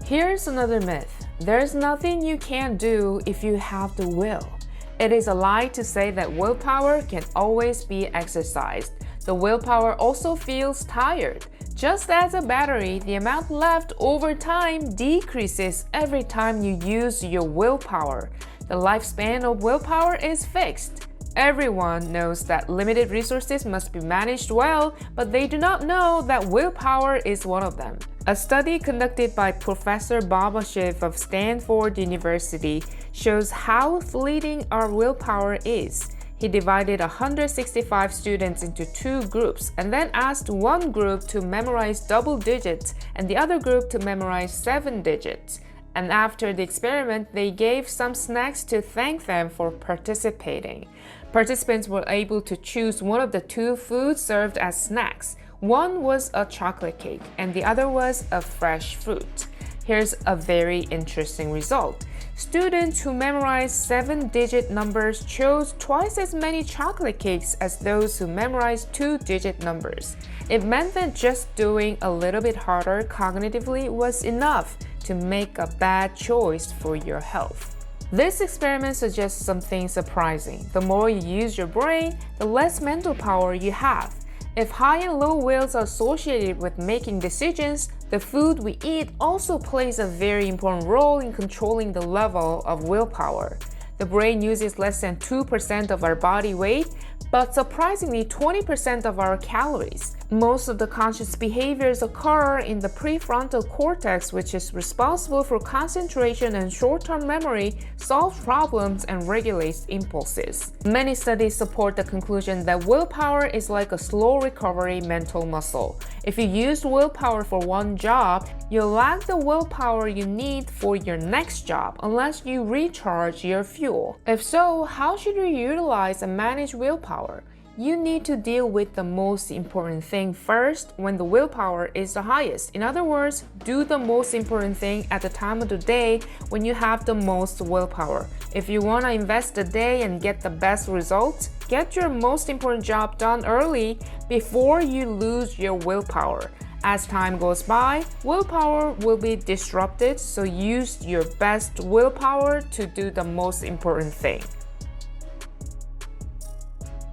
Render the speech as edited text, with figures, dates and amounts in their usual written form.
Here's another myth. There's nothing you can't do if you have the will. It is a lie to say that willpower can always be exercised. The willpower also feels tired. Just as a battery, the amount left over time decreases every time you use your willpower. The lifespan of willpower is fixed. Everyone knows that limited resources must be managed well, but they do not know that willpower is one of them. A study conducted by Professor Babashev of Stanford University shows how fleeting our willpower is. He divided 165 students into two groups and then asked one group to memorize double digits and the other group to memorize 7 digits. And after the experiment, they gave some snacks to thank them for participating. Participants were able to choose one of the two foods served as snacks. One was a chocolate cake and the other was a fresh fruit. Here's a very interesting result. Students who memorized 7-digit numbers chose twice as many chocolate cakes as those who memorized 2-digit numbers. It meant that just doing a little bit harder cognitively was enough to make a bad choice for your health. This experiment suggests something surprising. The more you use your brain, the less mental power you have. If high and low wills are associated with making decisions, the food we eat also plays a very important role in controlling the level of willpower. The brain uses less than 2% of our body weight, but surprisingly 20% of our calories. Most of the conscious behaviors occur in the prefrontal cortex, which is responsible for concentration and short-term memory, solves problems, and regulates impulses. Many studies support the conclusion that willpower is like a slow recovery mental muscle. If you use willpower for one job, you'll lack the willpower you need for your next job unless you recharge your fuel. If so, how should you utilize and manage willpower? You need to deal with the most important thing first when the willpower is the highest. In other words, do the most important thing at the time of the day when you have the most willpower. If you want to invest the day and get the best results, get your most important job done early before you lose your willpower. As time goes by, willpower will be disrupted, so use your best willpower to do the most important thing.